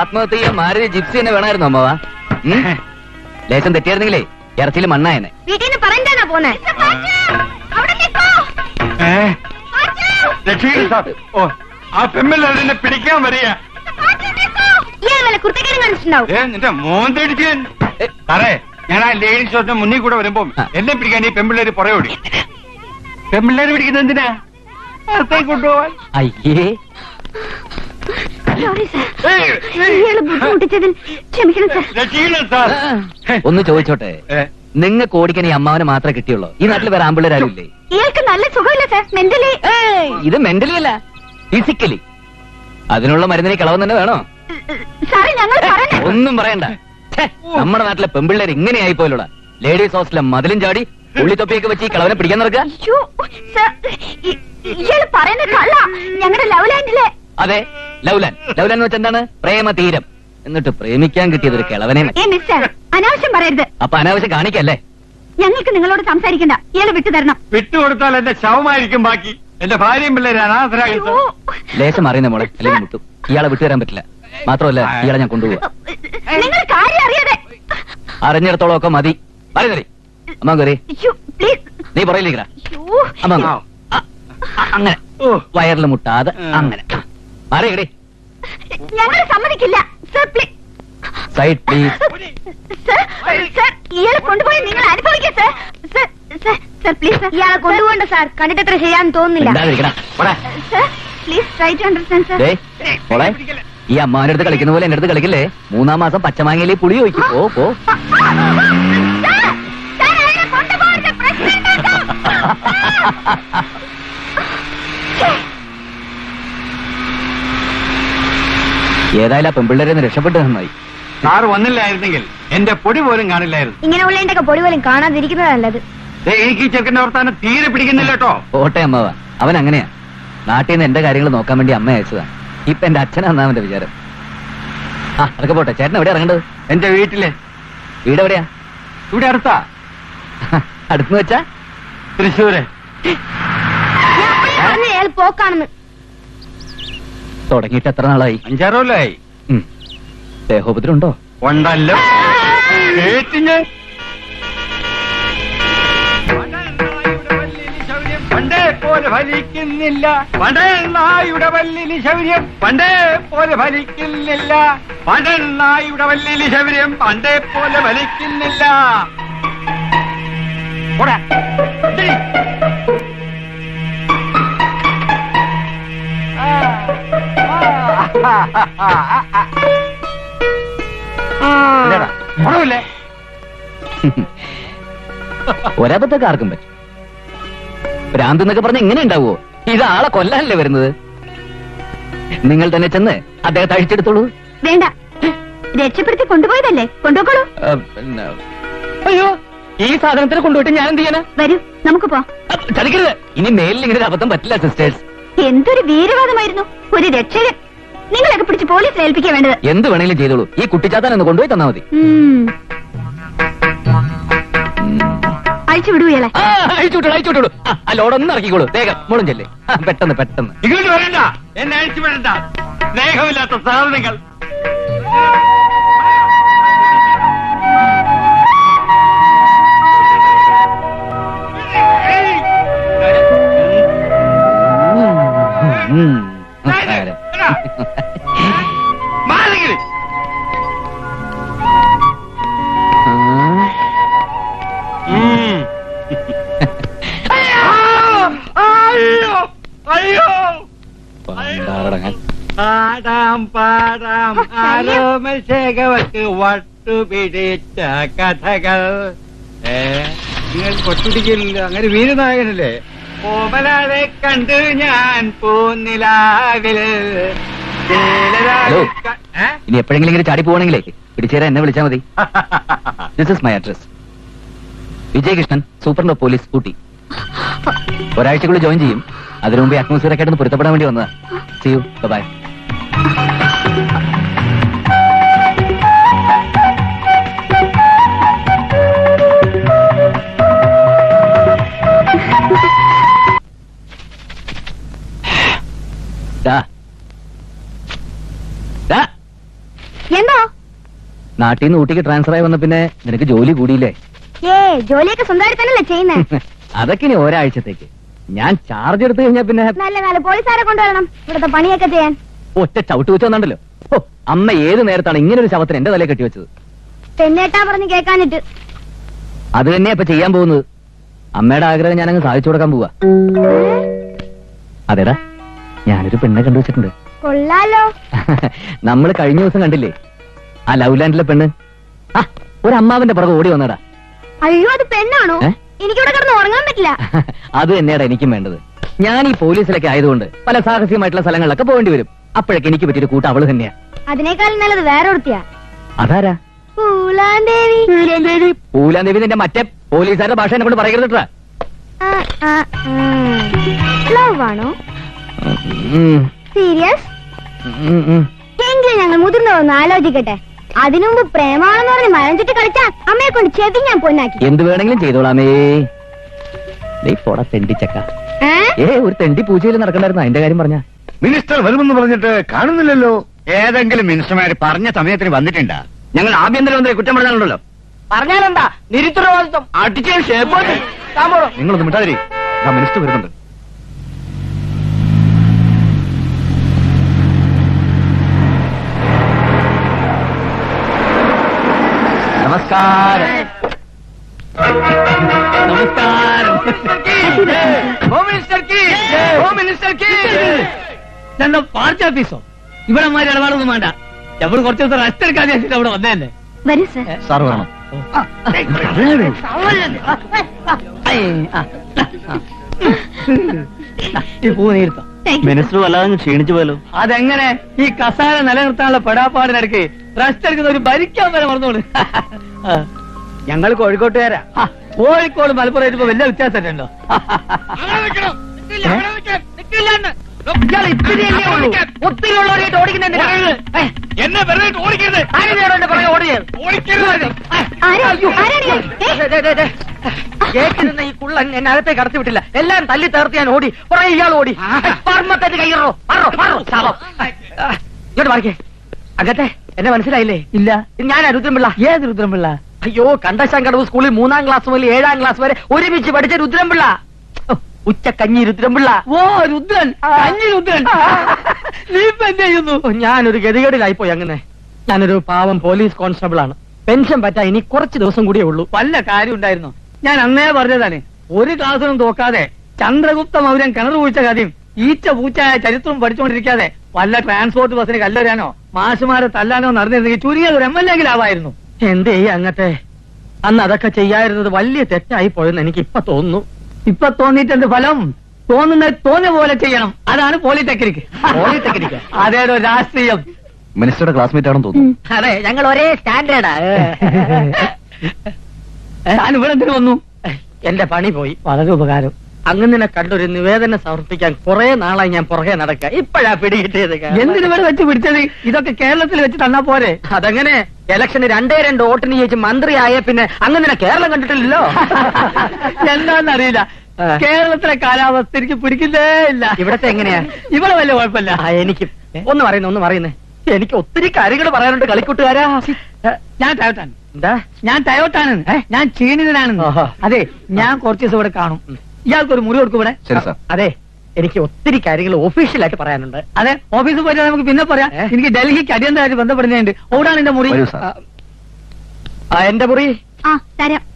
ആത്മഹത്യ ചെയ്യാൻ മാരുതി ജിപ്സി തന്നെ വേണമായിരുന്നു അമ്മവാ. ലേശം തെറ്റിയായിരുന്നെങ്കിലേ ഇറച്ചിയിൽ മണ്ണായനെ. വീട്ടിൽ നിന്ന് പറഞ്ഞാണോ പോന്നെ? ഓ, ആ പെമ്മില്ലാതെ പിടിക്കാൻ വരിക. കുർത്തക്കേടും കാണിച്ചിട്ടുണ്ടാവും. നിന്റെ മോൻ തേടിച്ച് സാറേ, ഞാൻ ആ ലേഡീസ് ഷോപ്പിന്റെ മുന്നിൽ കൂടെ വരുമ്പോ എന്നെ പിടിക്കാൻ ഈ പെമ്പിള്ളേര് പുറയോടി. പെമ്പിള്ളേര് പിടിക്കുന്ന എന്തിനാ? അകത്തേക്ക് കൊണ്ടുപോവാൻ. അയ്യേ, ബുദ്ധിമുട്ടിച്ചതിൽ ക്ഷമിക്കണം സാർ. രക്ഷിക്കണം സാർ. ഒന്ന് ചോദിച്ചോട്ടെ, നിങ്ങൾക്ക് ഓടിക്കാൻ ഈ അമ്മാവനെ മാത്രമേ കിട്ടിയുള്ളൂ? ഈ നാട്ടിൽ വേറെ ആമ്പിള്ളേരാരും ഇല്ലേ? ഇയാൾക്ക് നല്ല സുഖമില്ല സാർ, മെന്റലി. ഇത് മെന്റലി അല്ല, ഫിസിക്കലി. അതിനുള്ള മരുന്നിനെ കളവൻ തന്നെ വേണോ? സാറേ ഞങ്ങൾ ഒന്നും പറയണ്ട. നമ്മുടെ നാട്ടിലെ പെമ്പിള്ളേർ ഇങ്ങനെ ആയിപ്പോയില്ലോടാ. ലേഡീസ് ഹോസ്റ്റലിലെ മതിലും ചാടി ഉള്ളിത്തൊപ്പിയൊക്കെ വെച്ച് ഈ കളവനെ പിടിക്കാൻ നടക്കുക. ഇയാൾ പറയുന്ന കള്ള. ഞങ്ങളുടെ ലവ് ലാൻഡിലെ. അതെ, ലവ്ലാൻ. ലവ്ലാൻ എന്ന് വെച്ചാൽ എന്താണ്? പ്രേമ തീരം. എന്നിട്ട് പ്രേമിക്കാൻ കിട്ടിയതൊരു കിളവനെ. അനാവശ്യം പറയരുത്. അപ്പൊ അനാവശ്യം കാണിക്കല്ലേ? ഞങ്ങൾക്ക് നിങ്ങളോട് സംസാരിക്കണ്ട. ഇയാളെ വിട്ടുതരണം. വിട്ടുകൊടുത്താൽ എന്റെ ശവമായിരിക്കും ബാക്കി. എന്റെ ഭാര്യയും പിള്ളേര് അനാഥരാകും. ലേശം അറിയുന്ന മോളെ, അല്ലെങ്കിൽ മുട്ടും. ഇയാളെ വിട്ടുതരാൻ പറ്റില്ല. മാത്രമല്ല, ഇയാളെ ഞാൻ കൊണ്ടുപോവാ. നിങ്ങൾ കാര്യം അറിയാതെ. അറിഞ്ഞിടത്തോളം ഒക്കെ മതി. പറയുന്നേ അമ്മ കയറി. നീ പറയില്ലേക്കാ അമ്മ. അങ്ങനെ വയറിൽ മുട്ടാതെ അങ്ങനെ അറിയടേ. ഞങ്ങൾ സമ്മതിക്കില്ല. Side please. ഇയാളെ കൊണ്ടുപോയി നിങ്ങൾ അനുഭവിക്കാം സർ. പ്ലീസ് ഇയാളെ കൊണ്ടുപോകണ്ട സാർ. കണ്ടിട്ട് അത്ര ചെയ്യാന്ന് തോന്നുന്നില്ല. Please try to understand sir. ഈ അമ്മാവന്റെ അടുത്ത് കളിക്കുന്ന പോലെ എന്റെ അടുത്ത് കളിക്കില്ലേ? 3-ാം മാസം പച്ചമാങ്ങയിലേ പുളി ഒഴിക്കും. പോ. ഏതായാലും ആ പെമ്പിള്ളേരെ രക്ഷപ്പെട്ടു നന്നായി. സാറ് വന്നില്ലായിരുന്നെങ്കിൽ എന്റെ പൊടി പോലും കാണില്ലായിരുന്നു. ഇങ്ങനെ ഉള്ളതിന്റെ പൊടി പോലും കാണാതിരിക്കുന്നത് നല്ലത്. എനിക്ക് ഈ ചെറുക്കന്റെ വർത്താനം തീരെ പിടിക്കുന്നില്ല കേട്ടോ. ഓട്ടെ അമ്മാവ, അവൻ അങ്ങനെയാ. നാട്ടിൽ നിന്ന് എന്റെ കാര്യങ്ങൾ നോക്കാൻ വേണ്ടി അമ്മ അയച്ചതാ. ഇപ്പൊ എന്റെ അച്ഛനാന്നാ അവന്റെ വിചാരം. അതൊക്കെ പോട്ടെ. ചേട്ടൻ എവിടെയാ ഇറങ്ങേണ്ടത്? എന്റെ വീട്ടില്. വീട് എവിടെയാ? ഇവിടെ അടുത്താ. അടുത്തെന്ന് വെച്ചാ? തൃശ്ശൂര്. പോക്കാണെന്ന് തുടങ്ങിയിട്ട് എത്ര നാളായി? 5-6 കൊല്ലമായി. ദേഹോപദ്രം ഉണ്ടോ? ഉണ്ടല്ലോ. പണ്ടേ പോലെ ഫലിക്കുന്നില്ല. പണ്ടെണ്ണായുടെ വല്ലിലി ശൗര്യം പണ്ടേ പോലെ ഫലിക്കുന്നില്ല. പണ്ടെണ്ണായുടെ വല്ലിലി ശൗര്യം പണ്ടേ പോലെ ഫലിക്കുന്നില്ല. ഒരബദ്ധമൊക്കെ ആർക്കും പറ്റും. ഭ്രാന്ത് എന്നൊക്കെ പറഞ്ഞ എങ്ങനെ ഉണ്ടാവുമോ? ഇത് ആളെ കൊല്ലാനല്ലേ വരുന്നത്. നിങ്ങൾ തന്നെ ചെന്ന് അദ്ദേഹത്തെ അഴിച്ചെടുത്തോളൂ. വേണ്ട, രക്ഷപ്പെടുത്തി കൊണ്ടുപോയതല്ലേ, കൊണ്ടുപോക്കോളൂ. അയ്യോ, ഈ സാധനത്തിന് കൊണ്ടുപോയിട്ട് ഞാൻ എന്ത് ചെയ്യാനാ? വരൂ, നമുക്ക് പോ. ചതിക്കരുത്. ഇനി മേലിൽ ഇങ്ങനെ ഒരു അബദ്ധം പറ്റില്ല സിസ്റ്റേഴ്സ്. എന്തൊരു വീരവാദമായിരുന്നു. ഒരു രക്ഷകൻ. നിങ്ങളൊക്കെ പിടിച്ച് പോലീസിൽ ഏൽപ്പിക്കാൻ വേണ്ടത്. എന്ത് വേണമെങ്കിലും ചെയ്തോളൂ. ഈ കുട്ടിച്ചാത്തൻ ഒന്ന് കൊണ്ടുപോയി തന്നാ മതി. അഴിച്ചു വിടുകയല്ലേ? അഴിച്ചുവിട്ടോളൂ. ആ ലോഡൊന്നും ഇറക്കിക്കോളൂ. വേഗം മോളും ചെല്ലേ. പെട്ടെന്ന്. ഇങ്ങോട്ട് വരണ്ട, എന്നെ അഴിച്ചു വിടണ്ട. സ്നേഹമില്ലാത്ത സാധനങ്ങൾ. പാടാം ആരോമശേഖവർക്ക് വട്ടുപിടിച്ച കഥകൾ. നിങ്ങൾ കൊട്ടുപിടിക്കില്ല. അങ്ങനെ വീരനായകനല്ലേ? ഓമലാളെ കണ്ടു ഞാൻ പൂനിലാവില്. ഇനി എപ്പോഴെങ്കിലും ഇങ്ങനെ ചാടി പോവാണെങ്കിലേ പിടിച്ചേരാ എന്നെ വിളിച്ചാൽ മതി. This is my address. Vijayakrishnan, superintendent of police, Ooty. ഒരാഴ്ചക്കുള്ളിൽ ജോയിൻ ചെയ്യും. അതിനു മുമ്പ് അറ്റ്മോസ്ഫിയർ ഒക്കെ പൊരുത്തപ്പെടാൻ വേണ്ടി വന്നതാ. See you, bye. നാട്ടിൽ നിന്ന് ഊട്ടിക്ക് ട്രാൻസ്ഫർ ആയി വന്ന പിന്നെ നിനക്ക് ജോലി കൂടിയില്ലേ? ജോലിയൊക്കെ സ്വന്തമായിട്ട് തന്നെയല്ലേ ചെയ്യുന്നേ? അതൊക്കെ ഇനി ഒരാഴ്ചത്തേക്ക്. ഞാൻ ചാർജ് എടുത്തു കഴിഞ്ഞാ പിന്നെ നല്ല നല്ല പോലീസുകാരെ കൊണ്ടുവരണം ഇവിടുത്തെ പണിയൊക്കെ ചെയ്യാൻ. ഒറ്റ ചവിട്ട് വെച്ച് വന്നിട്ടല്ലോ. ഓ, അമ്മ ഏത് നേരത്താണ് ഇങ്ങനെ ഒരു ശവത്തിന് എന്റെ തലയെ കെട്ടിവെച്ചത്? പെണ്ണേട്ടാ പറഞ്ഞ് കേൾക്കാനിട്ട്. അത് തന്നെയാ ഇപ്പൊ ചെയ്യാൻ പോകുന്നത്. അമ്മയുടെ ആഗ്രഹം ഞാനങ്ങ് സാധിച്ചു കൊടുക്കാൻ പോവാ. അതെടാ, ഞാനൊരു പെണ്ണെ കണ്ടുവച്ചിട്ടുണ്ട്. കൊള്ളാലോ. നമ്മൾ കഴിഞ്ഞ ദിവസം കണ്ടില്ലേ ആ ലവ് ലാൻഡിലെ പെണ്ണ്? ആ, ഒരു അമ്മാവന്റെ പുറകെ ഓടി വന്നടാ. അയ്യോ, അത് പെണ്ണാണോ? എനിക്കിവിടെ കിടന്ന് ഉറങ്ങാൻ പറ്റില്ല. അത് തന്നെയാടാ എനിക്കും വേണ്ടത്. ഞാൻ ഈ പോലീസിലൊക്കെ ആയതുകൊണ്ട് പല സാഹസികമായിട്ടുള്ള സ്ഥലങ്ങളിലൊക്കെ പോകേണ്ടി വരും. അപ്പോഴൊക്കെ എനിക്ക് പറ്റിയൊരു കൂട്ടം അവള് തന്നെയാ. അതിനേക്കാളും നല്ലത് വേറെ ഒരുത്തിയാ. അതാരാ? പൂലാന്തേവി. പൂലാന്തേവി നിന്റെ മറ്റേ പോലീസുകാരുടെ ഭാഷ എന്നെ കൊണ്ട് പറയരുതട്ടാ. ലവ് ആണോ? സീരിയസ്? എങ്കിലും ഞങ്ങൾ മുതിർന്നതൊന്ന് ആലോചിക്കട്ടെ. അതിനുമുമ്പ് പ്രേമാണെന്ന് പറഞ്ഞ് മരം ചുറ്റി കളിച്ചാ അമ്മയെ കൊണ്ട് ചെവി ഞാൻ പൊന്നാക്കി. എന്ത് വേണമെങ്കിലും ചെയ്തോളാമേ. പോടാ തെണ്ടിച്ചക്ക. ഒരു തെണ്ടി പൂജയിൽ നടക്കണ്ടായിരുന്നു. അതിന്റെ കാര്യം പറഞ്ഞ മിനിസ്റ്റർ വരുമെന്ന് പറഞ്ഞിട്ട് കാണുന്നില്ലല്ലോ. ഏതെങ്കിലും മിനിസ്റ്റർമാര് പറഞ്ഞ സമയത്തിന് വന്നിട്ടുണ്ടാ? ഞങ്ങൾ ആഭ്യന്തരമന്ത്രി കുറ്റം പറഞ്ഞാലുണ്ടല്ലോ. പറഞ്ഞാലെന്താ നിരുത്തരവാദിത്വം? അടിച്ച ഷേപ്പ്. നിങ്ങളൊന്ന് മിണ്ടാതിരി. മിനിസ്റ്റർ വരുന്നുണ്ട്. നമസ്കാരം. നമസ്കാരം. ഇതെന്താ പാർട്ടി ഓഫീസോ? ഇവിടെ മാതിരി ഇടപാടൊന്നും വേണ്ട. എവിടെ കുറച്ച് ദിവസം റെസ്റ്റ് എടുക്കാൻ വെച്ചിട്ട് അവിടെ വന്നതല്ലേ. വരൂ സർ. സാർ വേണം. ഈ പൂ നീർത്തോ? മിനിസ്റ്റർ വല്ലാതെ ക്ഷീണിച്ചു പോലോ. അതെങ്ങനെ? ഈ കസാല നിലനിർത്താനുള്ള പെടാപ്പാടിനിടയ്ക്ക് റെസ്റ്റ് എടുക്കുന്ന ഒരു ഭരിക്കാൻ വരെ മറന്നോളൂ. ഞങ്ങൾ കോഴിക്കോട്ടുകാരാ. കോഴിക്കോട് മലപ്പുറം ഇപ്പൊ വലിയ വ്യത്യാസം ഉണ്ടോ? ഒത്തിരി ഉള്ളവരായിട്ട് ഓടിക്കുന്നുണ്ട്. എന്നെ വെറുതെ ഓടിക്കരുത്. ഗേറ്റിൽ നിന്ന് ഈ കുള്ളൻ എന്നെ അകത്തേക്ക് കടത്തി വിട്ടില്ല. എല്ലാം തല്ലി തേർത്ത് ഞാൻ ഓടി. കുറെ ഇയാൾ ഓടി. പർമ്മത്തേക്ക് കയ്യറോ. ഇങ്ങോട്ട് മാറിക്കേ. അകത്തെ എന്നെ മനസ്സിലായില്ലേ? ഇല്ല. ഞാനാ രുദ്രൻപിള്ള. ഏത് രുദ്രൻപിള്ള? അയ്യോ, കണ്ടശാങ്കടവ് സ്കൂളിൽ 3ാം ക്ലാസ് മുതൽ 7ാം ക്ലാസ് വരെ ഒരുമിച്ച് പഠിച്ച രുദ്രൻപിള്ള. ഉച്ചക്കഞ്ഞി രുദ്രൻപിള്ള. ഓ, രുദ്രൻ. കഞ്ഞി രുദ്രൻ. നീ ഇപ്പൊ എന്ത് ചെയ്യുന്നു? ഞാനൊരു ഗതികേടിലായിപ്പോയി. അങ്ങനെ ഞാനൊരു പാവം പോലീസ് കോൺസ്റ്റബിൾ ആണ്. പെൻഷൻ പറ്റാൻ ഇനി കുറച്ച് ദിവസം കൂടിയേ ഉള്ളൂ. വല്ല കാര്യം ഉണ്ടായിരുന്നു? ഞാൻ അന്നേ പറഞ്ഞതാണ്, ഒരു ക്ലാസ്സിനും തോക്കാതെ ചന്ദ്രഗുപ്ത മൗര്യൻ കിണർ കുഴിച്ച കഥയും ഈച്ച പൂച്ചായ ചരിത്രവും പഠിച്ചുകൊണ്ടിരിക്കാതെ വല്ല ട്രാൻസ്പോർട്ട് ബസ്സിന് കല്ലെറിയാനോ മാഷുമാരെ തല്ലാനോ നടന്നിരുന്നെങ്കിൽ ചുരുങ്ങിയത് ഒരു MLA ആവായിരുന്നു. എന്തേ അങ്ങത്തെ? അന്ന് അതൊക്കെ ചെയ്യാതിരുന്നത് വലിയ തെറ്റായി പോയെന്ന് എനിക്ക് ഇപ്പൊ തോന്നുന്നു. ഇപ്പൊ തോന്നിയിട്ട് എന്ത് ഫലം? തോന്നുന്നത് തോന്നിയ പോലെ ചെയ്യണം. അതാണ് പോളിടെക്നിക്. പോളിടെക്നിക് അതേടോ രാഷ്ട്രീയം. മിനിസ്റ്ററുടെ ക്ലാസ്മേറ്റ് ആണെന്ന് തോന്നുന്നു. അതെ, ഞങ്ങൾ ഒരേ സ്റ്റാൻഡേർഡാ. ഞാൻ ഇവിടെ എന്തിനു വന്നു? എന്റെ പണി പോയി. വളരെ ഉപകാരം. അങ്ങനെ കണ്ടൊരു നിവേദനം സമർപ്പിക്കാൻ കുറെ നാളായി ഞാൻ പുറകെ നടക്കുക. ഇപ്പോഴാ പിടികിട്ടിയത്. എന്തിനു ഇവിടെ വെച്ച് പിടിച്ചത്? ഇതൊക്കെ കേരളത്തിൽ വെച്ച് തന്നാ പോരെ? അതങ്ങനെ ഇലക്ഷന് 2 വോട്ടിന് ചോദിച്ച് മന്ത്രിയായ പിന്നെ അങ്ങനെ കേരളം കണ്ടിട്ടില്ലല്ലോ. എന്താന്നറിയില്ല. കേരളത്തിലെ കാലാവസ്ഥ എനിക്ക് പിടിക്കുന്നേ ഇല്ല. ഇവിടത്തെ എങ്ങനെയാ? ഇവിടെ വലിയ കുഴപ്പമില്ല. എനിക്ക് ഒന്ന് പറയുന്നേ എനിക്ക് ഒത്തിരി കാര്യങ്ങൾ പറയാനുണ്ട് കളിക്കൂട്ടുകാരാ. ഞാൻ ടയോട്ടാണ്. എന്താ? ഞാൻ ടയോട്ടാണ്. ഞാൻ ക്ഷീണിതനാണെന്ന്. അതെ, ഞാൻ കുറച്ച് ദിവസം ഇവിടെ കാണും. ഇയാൾക്കൊരു മുറി കൊടുക്കും ഇവിടെ. അതെ, എനിക്ക് ഒത്തിരി കാര്യങ്ങൾ ഒഫീഷ്യലായിട്ട് പറയാനുണ്ട്. അതെ, ഓഫീസിൽ പോയിട്ട് നമുക്ക് പിന്നെ പറയാം. എനിക്ക് ഡൽഹിക്ക് അടിയന്തരമായിട്ട് ബന്ധപ്പെടുന്നുണ്ട്. ഓടാണ് എന്റെ മുറി. എന്റെ മുറി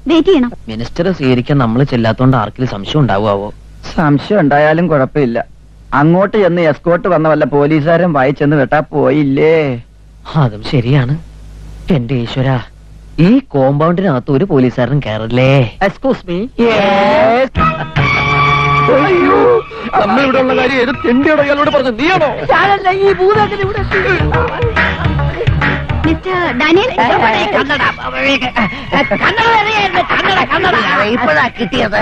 വെയിറ്റ് ചെയ്യണം. മിനിസ്റ്റർ സ്വീകരിക്കാൻ നമ്മൾ ചെല്ലാത്തോണ്ട് ആർക്കെങ്കിലും സംശയം ഉണ്ടാവുമോ? സംശയം ഉണ്ടായാലും കുഴപ്പമില്ല. അങ്ങോട്ട് ചെന്ന് എസ്കോട്ട് വന്ന വല്ല പോലീസുകാരൻ വായിച്ചെന്ന് വെട്ടാ പോയില്ലേ? അതും ശരിയാണ്. എന്റെ ഈശ്വര, ഈ കോമ്പൗണ്ടിനകത്ത് ഒരു പോലീസുകാരനും കയറില്ലേ? Excuse me. നമ്മളിവിടെ ഉള്ള കാര്യം ഏത് തെണ്ടിയോടെ ഇയാളോട് പറഞ്ഞു? നീയാണോ? ഈ ഭൂതത്തിന് ഇവിടെ മിസ്റ്റർ ഡാനിയൽ, ഇപ്പോഴാ കിട്ടിയത്.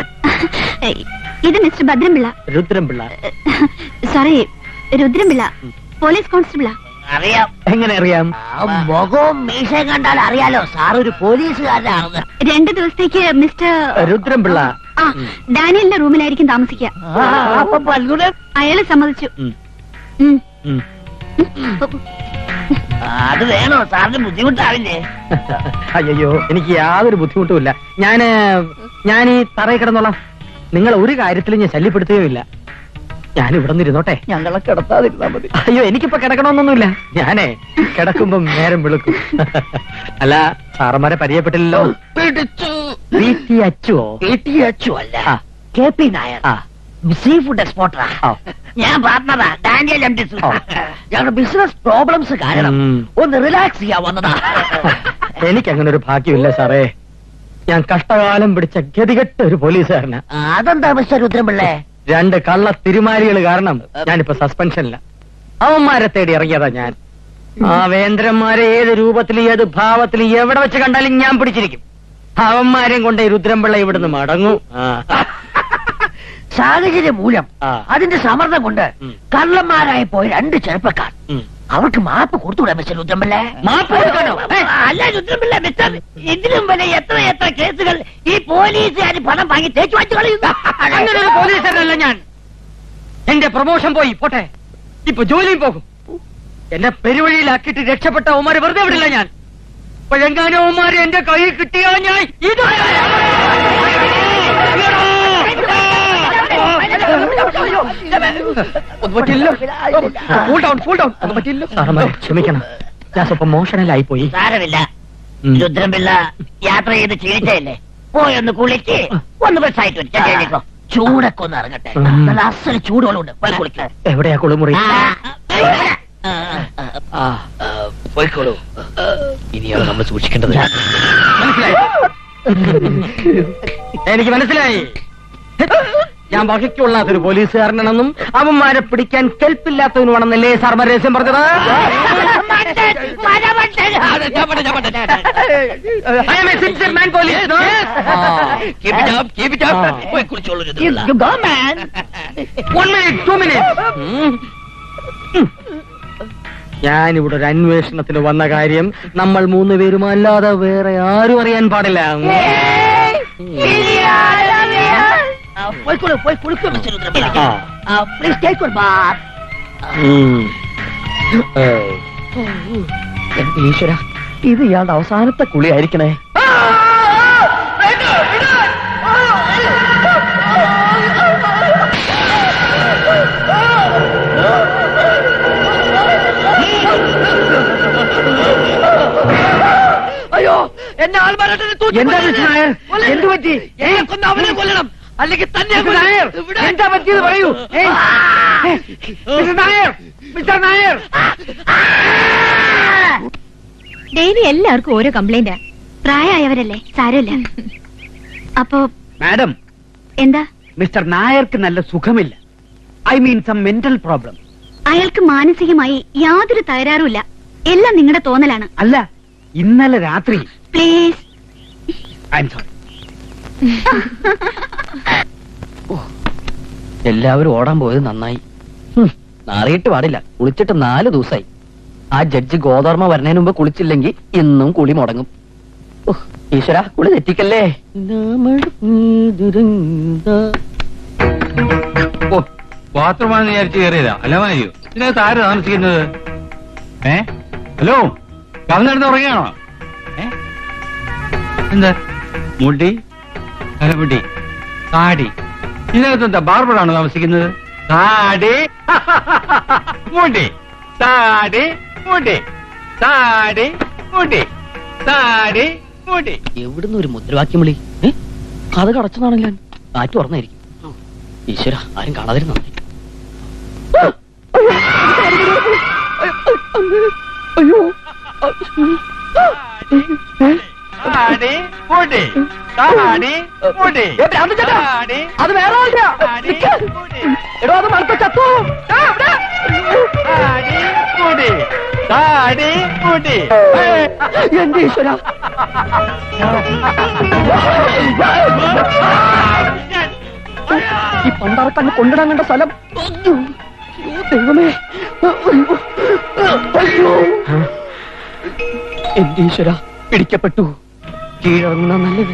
ഇത് mister Bhadranpillai. Rudranpillai. Sorry, Rudranpillai, police കോൺസ്റ്റബിളാ. അറിയാം. എങ്ങനെ അറിയാം? മുഖവും മീശയും കണ്ടാൽ അറിയാലോ സാർ ഒരു പോലീസുകാരനാണ്. 2 ദിവസത്തേക്ക് മിസ്റ്റർ രുദ്രൻപിള്ള ഡാനിയലിന്റെ റൂമിലായിരിക്കും താമസിക്കുക. അയാള് സമ്മതിച്ചു. അത് വേണോ? സാറിന് ബുദ്ധിമുട്ടാവില്ലേ? അയ്യോ, എനിക്ക് യാതൊരു ബുദ്ധിമുട്ടുമില്ല. ഞാൻ ഈ തറയിൽ കിടന്നോളാം. നിങ്ങൾ ഒരു കാര്യത്തിലും ഞാൻ ശല്യപ്പെടുത്തുകയുമില്ല. ഞാൻ ഇവിടെ നിന്നിരുന്നോട്ടെ. ഞങ്ങളെ കിടത്താതിരുന്നാ മതി. അയ്യോ, എനിക്കിപ്പോ കിടക്കണമെന്നൊന്നുമില്ല. ഞാനേ കിടക്കുമ്പം നേരം വെളുക്കും. അല്ല, സാറന്മാരെ പരിചയപ്പെട്ടില്ലല്ലോ. അച്ചു അല്ല, KP നായർ, സീ ഫുഡ് എക്സ്പോർട്ടറാ. ഞാൻ പാർട്ണറാ, ഡാനിയൽ എം ടി. ഞങ്ങളുടെ ബിസിനസ് പ്രോബ്ലംസ് കാരണം ഒന്ന് റിലാക്സ് ചെയ്യാൻ വന്നതാ. എനിക്ക് അങ്ങനെ ഒരു ഭാഗ്യമില്ല സാറേ. ഞാൻ കഷ്ടകാലം പിടിച്ച ഗതികെട്ട ഒരു പോലീസുകാരനാ. അതെന്താ മിസ്റ്റർ രുദ്രൻപിള്ളേ? 2 കള്ള തിരുമാലികൾ കാരണം ഞാനിപ്പോ സസ്പെൻഷനില്ല. അവന്മാരെ തേടി ഇറങ്ങിയതാ ഞാൻ. ആ വേന്ദ്രന്മാരെ ഏത് രൂപത്തിൽ, ഏത് ഭാവത്തിൽ, എവിടെ വെച്ച് കണ്ടാലും ഞാൻ പിടിച്ചിരിക്കും. അവന്മാരെയും കൊണ്ട് ഈ രുദ്രൻപിള്ള ഇവിടുന്ന് മടങ്ങും. സാഹചര്യം മൂലം അതിന്റെ സമ്മർദ്ദം കൊണ്ട് കള്ളന്മാരായി പോയ 2 ചെറുപ്പക്കാർ. അവർക്ക് മാപ്പ് കൊടുത്തുകൂടാ മിസ്റ്റർ രുദ്രൻപിള്ള? മാപ്പ് കൊടുക്കണോ? അല്ല രുദ്രൻപിള്ള, മിസ്റ്റർ, ഇതിനും വരെ എത്ര കേസുകൾ ഈ പോലീസുകാർ പണം വാങ്ങി തേച്ചു വാച്ചു കളയുന്നു. അങ്ങനെ ഒരു പോലീസുകാരനല്ല ഞാൻ. എന്റെ പ്രൊമോഷൻ പോയി പോട്ടെ, ഇപ്പൊ ജോലിയും പോകും. എന്നെ പെരുവഴിയിലാക്കിയിട്ട് രക്ഷപ്പെട്ട അവന്മാരെ വെറുതെ വിടില്ല ഞാൻ. അപ്പോഴെങ്ങാനും അവന്മാരെ എന്റെ കയ്യിൽ കിട്ടിയാ ഞാൻ ഇത് ക്ഷമിക്കണം, ഞാൻ സ്വപ്പം മോഷണലായി പോയി. സാരമില്ല രുദ്രൻപിള്ള, യാത്ര ചെയ്ത് ക്ഷീണിച്ചല്ലേ, പോയൊന്ന് കുളിക്ക്, ഒന്ന് ബസ്സായിട്ട് വരും. ചൂടൊക്കെ ഒന്ന് ഇറങ്ങട്ടെ. നല്ല അസല് ചൂടുകളുണ്ട്. എവിടെയാ കുളിമുറി? പോയിക്കോളൂ. ഇനിയാണ് നമ്മൾ സൂക്ഷിക്കേണ്ടത്. എനിക്ക് മനസ്സിലായി. ഞാൻ വഹിക്കൊള്ളാത്തൊരു പോലീസുകാരനാണെന്നും അവന്മാരെ പിടിക്കാൻ കെൽപ്പില്ലാത്തവനുമാണെന്നല്ലേ സാർ രഹസ്യം പറഞ്ഞത്? ഞാനിവിടെ ഒരു അന്വേഷണത്തിന് വന്ന കാര്യം നമ്മൾ 3 പേരും അല്ലാതെ വേറെ ആരും അറിയാൻ പാടില്ല. ഈശ്വര, ഇത് ഇയാളുടെ അവസാനത്തെ കുളി ആയിരിക്കണേ. അയ്യോ, എന്നെ ആൾമാരാട്ടെ. എന്ത് പറ്റി? അവനെ കൊല്ലണം, അല്ലെങ്കിൽ തന്നെ. എന്താ പറ്റിയത് പറയൂ. മിസ്റ്റർ നായർ, ഡെയിലി എല്ലാവർക്കും ഓരോ കംപ്ലൈന്റാ. പ്രായമായവരല്ലേ, സാരമില്ല. അപ്പോ മാഡം, എന്താ? മിസ്റ്റർ നായർക്ക് നല്ല സുഖമില്ല. I mean some mental problem. അയാൾക്ക് മാനസികമായി യാതൊരു തകരാറുമില്ല. എല്ലാം നിങ്ങളുടെ തോന്നലാണ്. അല്ല, ഇന്നലെ രാത്രി. പ്ലീസ്. I am sorry. എല്ലാവരും ഓടാൻ പോയത് നന്നായി. നാറിയിട്ട് പാടില്ല. കുളിച്ചിട്ട് 4 ദിവസമായി. ആ ജഡ്ജി ഗോതർമ്മ വരുന്നതിന് മുമ്പ് കുളിച്ചില്ലെങ്കിൽ ഇന്നും കുളി മുടങ്ങും. ഈശ്വര, കുളി തെറ്റിക്കല്ലേ. ബാത്റൂമാണെന്ന് വിചാരിച്ച് കയറിയതാ. അല്ല മാരിയോ, ഇതിനകത്ത് ആര് താമസിക്കുന്നത്? ഹലോ, കവന്നെടുത്ത് ഉറങ്ങിയാണോ? എന്താ മുടി, തലമുടി, താടി, ഇതിനകത്ത് എന്താ ബാർബറാണോ താമസിക്കുന്നത്? താടി, മുടി, താടി, മുടി, താടി, മുടി, താടി, മുടി. എവിടുന്ന് ഒരു മുദ്രാവാക്യം വിളി? അത് കടച്ചതാണല്ലോ. കാറ്റ് തുറന്നായിരിക്കും. ഈശ്വര, ആരും കാണാതിരുന്ന. അയ്യോ, താടി, മുടി, താടി, മുടി, താടി, അത് വേറെ എടോ, അത് മറുത്ത ചത്തു. താടി, മുടി, താടി, മുടി. എന്റെ ഈശ്വര, ഈ പണ്ടാറക്കണ്ണ് കൊണ്ടിടാൻ കണ്ട സ്ഥലം. ദൈവമേ, എന്റെ ഈശ്വര, പിടിക്കപ്പെട്ടു. കീഴടങ്ങുന്ന നല്ലത്.